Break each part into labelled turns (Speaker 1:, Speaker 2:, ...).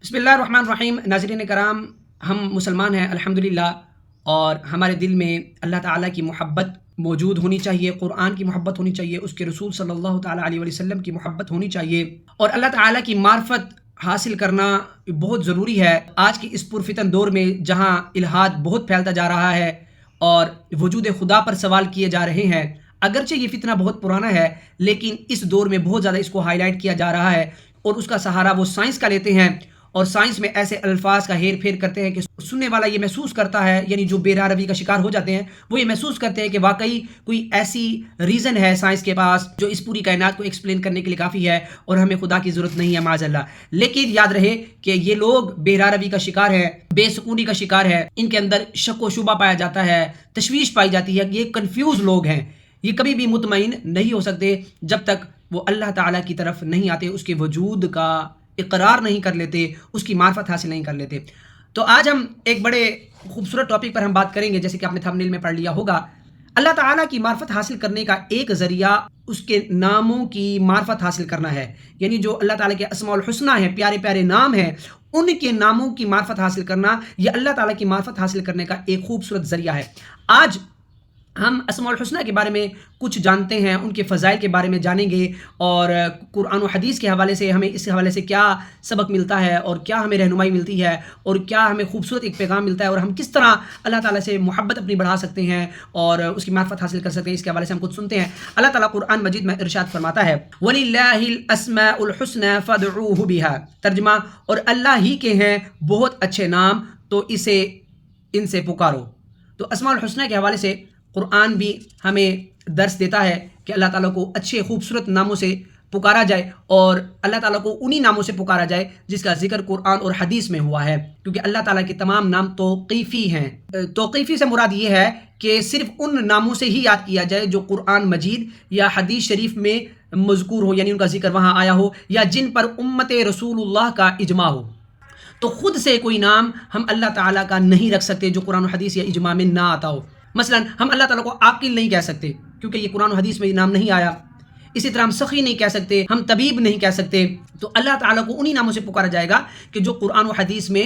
Speaker 1: بسم اللہ الرحمن الرحیم. ناظرین کرام، ہم مسلمان ہیں الحمدللہ، اور ہمارے دل میں اللہ تعالیٰ کی محبت موجود ہونی چاہیے، قرآن کی محبت ہونی چاہیے، اس کے رسول صلی اللہ تعالیٰ علیہ وسلم کی محبت ہونی چاہیے، اور اللہ تعالیٰ کی معرفت حاصل کرنا بہت ضروری ہے. آج کی اس پرفتن دور میں جہاں الحاد بہت پھیلتا جا رہا ہے اور وجود خدا پر سوال کیے جا رہے ہیں، اگرچہ یہ فتنہ بہت پرانا ہے لیکن اس دور میں بہت زیادہ اس کو ہائی لائٹ کیا جا رہا ہے، اور اس کا سہارا وہ سائنس کا لیتے ہیں، اور سائنس میں ایسے الفاظ کا ہیر پھیر کرتے ہیں کہ سننے والا یہ محسوس کرتا ہے، یعنی جو بے راہ روی کا شکار ہو جاتے ہیں وہ یہ محسوس کرتے ہیں کہ واقعی کوئی ایسی ریزن ہے سائنس کے پاس جو اس پوری کائنات کو ایکسپلین کرنے کے لیے کافی ہے، اور ہمیں خدا کی ضرورت نہیں ہے معاذ اللہ. لیکن یاد رہے کہ یہ لوگ بے راہ روی کا شکار ہے، بے سکونی کا شکار ہے، ان کے اندر شک و شبہ پایا جاتا ہے، تشویش پائی جاتی ہے. یہ کنفیوز لوگ ہیں، یہ کبھی بھی مطمئن نہیں ہو سکتے جب تک وہ اللہ تعالیٰ کی طرف نہیں آتے، اس کے وجود کا اقرار نہیں کر لیتے، اس کی معرفت حاصل نہیں کر لیتے. تو آج ہم ایک بڑے خوبصورت ٹاپک پر ہم بات کریں گے، جیسے کہ آپ نے تھمبنیل میں پڑھ لیا ہوگا. اللہ تعالیٰ کی معرفت حاصل کرنے کا ایک ذریعہ اس کے ناموں کی معرفت حاصل کرنا ہے، یعنی جو اللہ تعالیٰ کے اسماء الحسنی ہیں، پیارے پیارے نام ہیں، ان کے ناموں کی معرفت حاصل کرنا یہ اللہ تعالیٰ کی معرفت حاصل کرنے کا ایک خوبصورت ذریعہ ہے. آج ہم اسماء الحسنی کے بارے میں کچھ جانتے ہیں، ان کے فضائل کے بارے میں جانیں گے، اور قرآن و حدیث کے حوالے سے ہمیں اس حوالے سے کیا سبق ملتا ہے، اور کیا ہمیں رہنمائی ملتی ہے، اور کیا ہمیں خوبصورت ایک پیغام ملتا ہے، اور ہم کس طرح اللہ تعالیٰ سے محبت اپنی بڑھا سکتے ہیں اور اس کی معرفت حاصل کر سکتے ہیں. اس کے حوالے سے ہم کچھ سنتے ہیں. اللہ تعالیٰ قرآن مجید میں ارشاد فرماتا ہے وَلِلَّهِ الْأَسْمَاءُ الْحُسْنَى فَادْعُوهُ بِهَا. ترجمہ، اور اللہ ہی کے ہیں بہت اچھے نام، تو ان سے پکارو. تو اسماء الحسنی کے حوالے سے قرآن بھی ہمیں درس دیتا ہے کہ اللہ تعالیٰ کو اچھے خوبصورت ناموں سے پکارا جائے، اور اللہ تعالیٰ کو انہی ناموں سے پکارا جائے جس کا ذکر قرآن اور حدیث میں ہوا ہے، کیونکہ اللہ تعالیٰ کے تمام نام توقیفی ہیں. توقیفی سے مراد یہ ہے کہ صرف ان ناموں سے ہی یاد کیا جائے جو قرآن مجید یا حدیث شریف میں مذکور ہو، یعنی ان کا ذکر وہاں آیا ہو، یا جن پر امت رسول اللہ کا اجماع ہو. تو خود سے کوئی نام ہم اللہ تعالیٰ کا نہیں رکھ سکتے جو قرآن و حدیث یا اجماع میں نہ آتا ہو. مثلا ہم اللہ تعالیٰ کو عاقل نہیں کہہ سکتے کیونکہ یہ قرآن و حدیث میں یہ نام نہیں آیا. اسی طرح ہم سخی نہیں کہہ سکتے، ہم طبیب نہیں کہہ سکتے. تو اللہ تعالیٰ کو انہی ناموں سے پکارا جائے گا کہ جو قرآن و حدیث میں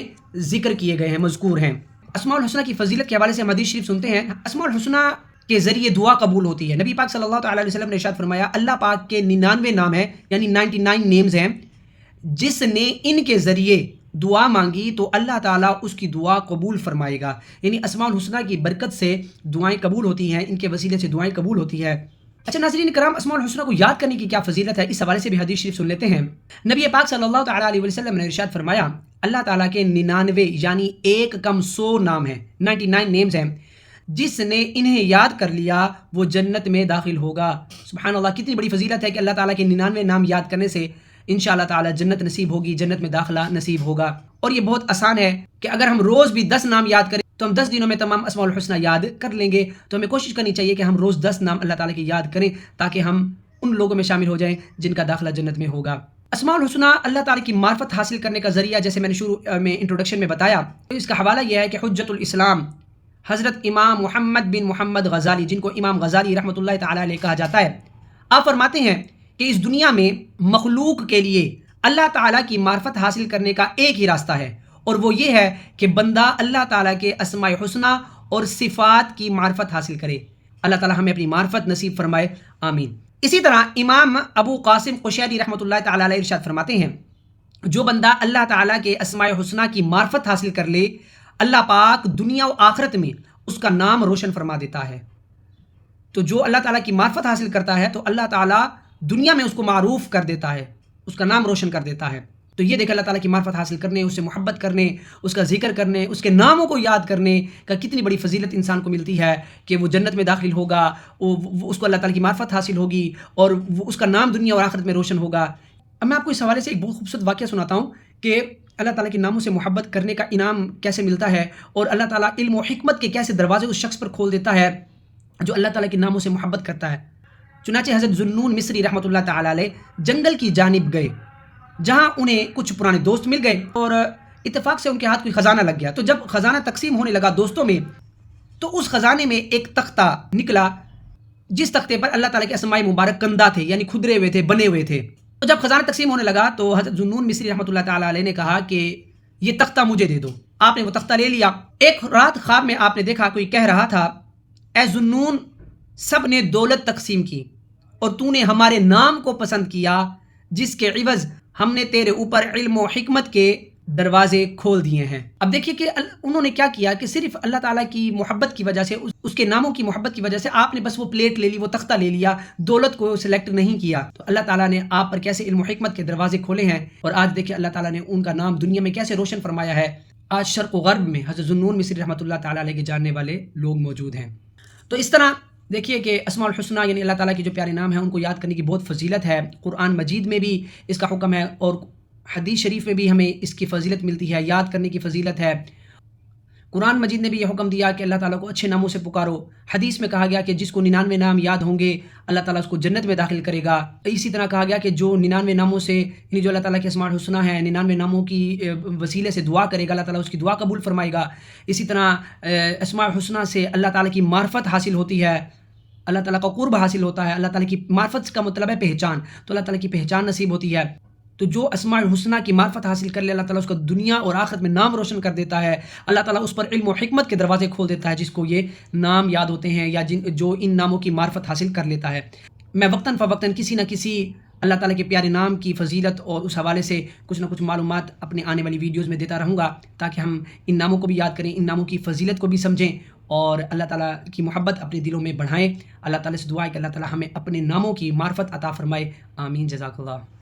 Speaker 1: ذکر کیے گئے ہیں، مذکور ہیں. اسماء الحسنی کی فضیلت کے حوالے سے ہم حدیث شریف سنتے ہیں. اسماء الحسنی کے ذریعے دعا قبول ہوتی ہے. نبی پاک صلی اللہ تعالیٰ علیہ وسلم نے ارشاد فرمایا اللہ پاک کے 99 نام ہیں، یعنی 99 نیمز ہیں، جس نے ان کے ذریعے دعا مانگی تو اللہ تعالیٰ اس کی دعا قبول فرمائے گا. یعنی اسماء الحسنی کی برکت سے دعائیں قبول ہوتی ہیں، ان کے وسیلے سے دعائیں قبول ہوتی ہے. اچھا ناظرین کرام، اسماء الحسنی کو یاد کرنے کی کیا فضیلت ہے، اس حوالے سے بھی حدیث شریف سن لیتے ہیں. نبی پاک صلی اللہ تعالیٰ علیہ وسلم نے ارشاد فرمایا اللہ تعالیٰ کے 99 یعنی 1 کم 100 نام ہیں، 99 نیمز ہیں، جس نے انہیں یاد کر لیا وہ جنت میں داخل ہوگا. سبحان اللہ، کتنی بڑی فضیلت ہے کہ اللہ تعالیٰ کے 99 نام یاد کرنے سے انشاءاللہ تعالیٰ جنت نصیب ہوگی، جنت میں داخلہ نصیب ہوگا. اور یہ بہت آسان ہے کہ اگر ہم روز بھی 10 نام یاد کریں تو ہم 10 دنوں میں تمام اسماء الحسنی یاد کر لیں گے. تو ہمیں کوشش کرنی چاہیے کہ ہم روز 10 نام اللہ تعالیٰ کے یاد کریں تاکہ ہم ان لوگوں میں شامل ہو جائیں جن کا داخلہ جنت میں ہوگا. اسماء الحسنی اللہ تعالیٰ کی معرفت حاصل کرنے کا ذریعہ، جیسے میں نے شروع میں انٹروڈکشن میں بتایا، تو اس کا حوالہ یہ ہے کہ حجت الاسلام حضرت امام محمد بن محمد غزالی، جن کو امام غزالی رحمۃ اللہ تعالیٰ علیہ کہا جاتا ہے، آپ فرماتے ہیں کہ اس دنیا میں مخلوق کے لیے اللہ تعالیٰ کی معرفت حاصل کرنے کا ایک ہی راستہ ہے، اور وہ یہ ہے کہ بندہ اللہ تعالیٰ کے اسماء حسنی اور صفات کی معرفت حاصل کرے. اللہ تعالیٰ ہمیں اپنی معرفت نصیب فرمائے، آمین. اسی طرح امام ابو قاسم قشیری رحمۃ اللہ تعالیٰ علیہ ارشاد فرماتے ہیں جو بندہ اللہ تعالیٰ کے اسماء حسنی کی معرفت حاصل کر لے، اللہ پاک دنیا و آخرت میں اس کا نام روشن فرما دیتا ہے. تو جو اللہ تعالیٰ کی معرفت حاصل کرتا ہے تو اللہ تعالیٰ دنیا میں اس کو معروف کر دیتا ہے، اس کا نام روشن کر دیتا ہے. تو یہ دیکھ اللہ تعالیٰ کی معرفت حاصل کرنے، اس سے محبت کرنے، اس کا ذکر کرنے، اس کے ناموں کو یاد کرنے کا کتنی بڑی فضیلت انسان کو ملتی ہے کہ وہ جنت میں داخل ہوگا، اس کو اللہ تعالیٰ کی معرفت حاصل ہوگی، اور اس کا نام دنیا اور آخرت میں روشن ہوگا. اب میں آپ کو اس حوالے سے ایک بہت خوبصورت واقعہ سناتا ہوں کہ اللہ تعالیٰ کے ناموں سے محبت کرنے کا انعام کیسے ملتا ہے، اور اللہ تعالیٰ علم و حکمت کے کیسے دروازے اس شخص پر کھول دیتا ہے جو اللہ تعالیٰ کے ناموں سے محبت کرتا ہے. چنانچہ حضرت ذوالنون مصری رحمۃ اللہ تعالیٰ علیہ جنگل کی جانب گئے، جہاں انہیں کچھ پرانے دوست مل گئے، اور اتفاق سے ان کے ہاتھ کوئی خزانہ لگ گیا. تو جب خزانہ تقسیم ہونے لگا دوستوں میں، تو اس خزانے میں ایک تختہ نکلا جس تختے پر اللہ تعالیٰ کے اسماء مبارک کندہ تھے، یعنی کھدرے ہوئے تھے، بنے ہوئے تھے. تو جب خزانہ تقسیم ہونے لگا تو حضرت ذوالنون مصری رحمۃ اللہ تعالیٰ علیہ نے کہا کہ یہ تختہ مجھے دے دو. آپ نے وہ تختہ لے لیا. ایک رات خواب میں آپ نے دیکھا کوئی کہہ رہا تھا اے ذوالنون سب نے دولت تقسیم کی اور تو نے ہمارے نام کو پسند کیا جس کے عوض ہم نے تیرے اوپر علم و حکمت کے دروازے کھول دیے ہیں. اب دیکھیے کہ انہوں نے کیا کیا کہ صرف اللہ تعالیٰ کی محبت کی وجہ سے، اس کے ناموں کی محبت کی وجہ سے آپ نے بس وہ پلیٹ لے لی، وہ تختہ لے لیا، دولت کو سلیکٹ نہیں کیا. تو اللہ تعالیٰ نے آپ پر کیسے علم و حکمت کے دروازے کھولے ہیں، اور آج دیکھیے اللہ تعالیٰ نے ان کا نام دنیا میں کیسے روشن فرمایا ہے. آج شرق و غرب میں حضرت ذوالنون مصری رحمۃ اللہ تعالیٰ علیہ کے جاننے والے لوگ موجود ہیں. تو اس طرح دیکھیے کہ اسماء الحسنہ یعنی اللہ تعالیٰ کے جو پیارے نام ہیں ان کو یاد کرنے کی بہت فضیلت ہے. قرآن مجید میں بھی اس کا حکم ہے اور حدیث شریف میں بھی ہمیں اس کی فضیلت ملتی ہے، یاد کرنے کی فضیلت ہے. قرآن مجید نے بھی یہ حکم دیا کہ اللہ تعالیٰ کو اچھے ناموں سے پکارو. حدیث میں کہا گیا کہ جس کو 99 نام یاد ہوں گے اللہ تعالیٰ اس کو جنت میں داخل کرے گا. اسی طرح کہا گیا کہ جو 99 ناموں سے یعنی جو اللہ تعالیٰ کے اسماء الحسنہ ہیں 99 ناموں کی وسیلے سے دعا کرے گا اللہ تعالیٰ اس کی دعا قبول فرمائے گا. اسی طرح اسماء الحسنہ سے اللہ تعالیٰ کی معرفت حاصل ہوتی ہے، اللہ تعالیٰ کا قرب حاصل ہوتا ہے. اللہ تعالیٰ کی معرفت کا مطلب ہے پہچان، تو اللہ تعالیٰ کی پہچان نصیب ہوتی ہے. تو جو اسماء الحسنہ کی معرفت حاصل کر لے اللہ تعالیٰ اس کا دنیا اور آخرت میں نام روشن کر دیتا ہے. اللہ تعالیٰ اس پر علم و حکمت کے دروازے کھول دیتا ہے جس کو یہ نام یاد ہوتے ہیں یا جو ان ناموں کی معرفت حاصل کر لیتا ہے. میں وقتاً فوقتاً کسی نہ کسی اللہ تعالیٰ کے پیارے نام کی فضیلت اور اس حوالے سے کچھ نہ کچھ معلومات اپنے آنے والی ویڈیوز میں دیتا رہوں گا تاکہ ہم ان ناموں کو بھی یاد کریں، ان ناموں کی فضیلت کو بھی سمجھیں اور اللہ تعالیٰ کی محبت اپنے دلوں میں بڑھائیں. اللہ تعالیٰ سے دعا ہے کہ اللہ تعالیٰ ہمیں اپنے ناموں کی معرفت عطا فرمائے. آمین. جزاک اللہ.